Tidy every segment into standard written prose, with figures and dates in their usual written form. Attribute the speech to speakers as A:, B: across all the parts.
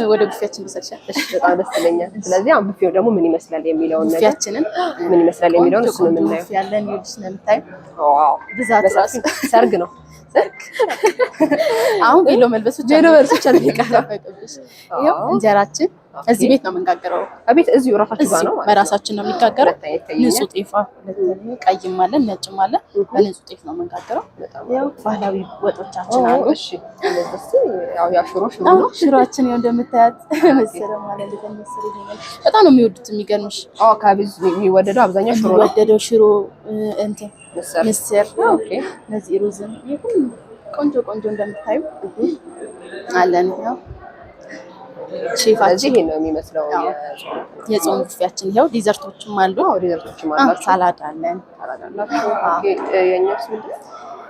A: ወደ ቡፌያችን ልሰጥሻል።
B: እሺ በጣም ደስ ይለኛል። ስለዚህ አሁን ቡፌው ደግሞ ምን ይመስላል የሚለውን ነገር
A: ቡፌያችንን
B: ምን ይመስላል የሚለውን እሱ ነው የምናየው።
A: ቡፌ ያለን ይኸውልሽ እንደምታዩ
B: ዋው
A: ብዛት ራሱ
B: ሰርግ ነው።
A: አሁን ቬሎ መልበስ ብቻ
B: ቬሎ መልበስ ብቻ ነው የሚቀረው።
A: ይኸው እንጀራችን እዚህ ቤት ነው የምንጋገረው።
B: አቤት እዚሁ ራሳችሁ ጋር ነው ማለት
A: በራሳችን ነው የሚጋገረው። ንጹህ ጤፍ ቀይም አለ ነጭም አለ። በንጹህ ጤፍ ነው የምንጋገረው። ያው ባህላዊ ወጦቻችን አሉ።
B: እሺ ያው ሽሮ ነው።
A: ሽሮአችን ያው እንደምታያት መስረ ማለት ለተመስረ ይሄኛል በጣም ነው የሚወዱት። የሚገርምሽ
B: ከብዙ የሚወደደው አብዛኛው ሽሮ ነው።
A: የሚወደደው ሽሮ እንትን ምስር
B: ኦኬ።
A: እነዚህ ሩዝም ይሁን ቆንጆ እንደምታዩ አለን። ያው ሼፋችን
B: ይሄ ነው የሚመስለው
A: የጾም ቡፌያችን። ይሄው ዲዘርቶችም አሉ።
B: ዲዘርቶችም አሉ።
A: ሳላድ አለን።
B: ኦኬ። የኛስ ምንድን ነው?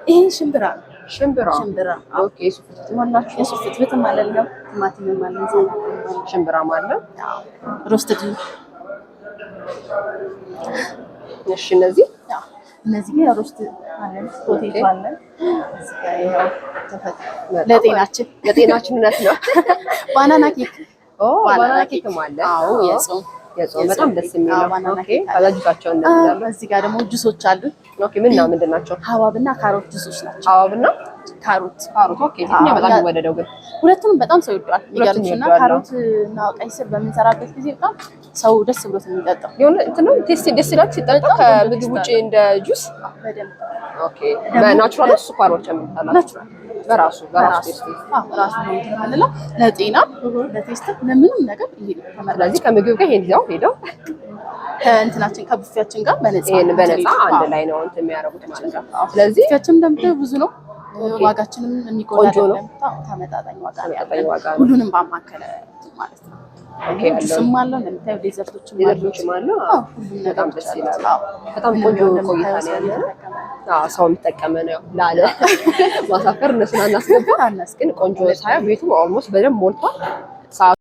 A: ይሄ ሽምብራ
B: ሽምብራ። ኦኬ። የሱፍትም አላችሁ?
A: የሱፍትም አለን። ያው ቲማቲምም አለን።
B: ሽምብራም አለ።
A: ሮስትድ።
B: እሺ እነዚህ
A: ግን ሮስት አለን። ፖቴቶ አለን። ለጤናችን
B: እውነት ነው።
A: ባናና ኬክ
B: ባናና ኬክም አለ።
A: አዎ የጾም
B: በጣም ደስ የሚለው ኦኬ። አዛጅቷቸው እንደዚህ
A: እዚህ ጋር ደግሞ ጁሶች አሉ።
B: ኦኬ። ምንድን ናቸው?
A: ሐብሐብና ካሮት ጁሶች ናቸው።
B: ሐብሐብና
A: ካሮት
B: ኦኬ። የትኛው በጣም የሚወደደው ግን?
A: ሁለቱንም በጣም ሰው ይወደዋል። የሚገርምሽና ካሮት እና ቀይ ስር በምንሰራበት ጊዜ በጣም ሰው ደስ ብሎት የሚጠጣው
B: የሆነ እንትን ነው። ደስ ይላል ሲጠጣ ከምግብ ውጪ እንደ ጁስ
A: በደንብ
B: ኦኬ። በናቹራል ስኳር ወጭ የምታላችሁ
A: ናቹራል በራሱ ቴስት ራሱ ነው የምንለው። ለጤና ለቴስት ለምንም ነገር ይሄ ተመራጭ።
B: ስለዚህ ከምግብ ጋር ይሄን ይዘው ሄደው
A: ከእንትናችን ከቡፌያችን ጋር በነፃ
B: አንድ ላይ ነው እንትን የሚያደርጉት ማለት ነው። ስለዚህ
A: ቡፌያችን እንደምታዩ ብዙ ነው። ዋጋችንም የሚቆንጆ ነው። ተመጣጣኝ ዋጋ ነው። ሁሉንም ባማከለ ማለት ነው።
B: ኦኬ።
A: ጁስም አለ እንደምታዩ፣ ዴዘርቶችም
B: አሉ። ሁሉም በጣም ደስ ይላል። በጣም ቆንጆ ቆይታ ነው ያለው። ሰው የሚጠቀመ ነው ላለ ማሳፈር እነሱን አናስገባ። ግን ቆንጆ ሳያ ቤቱ ኦልሞስት በደንብ ሞልቷል።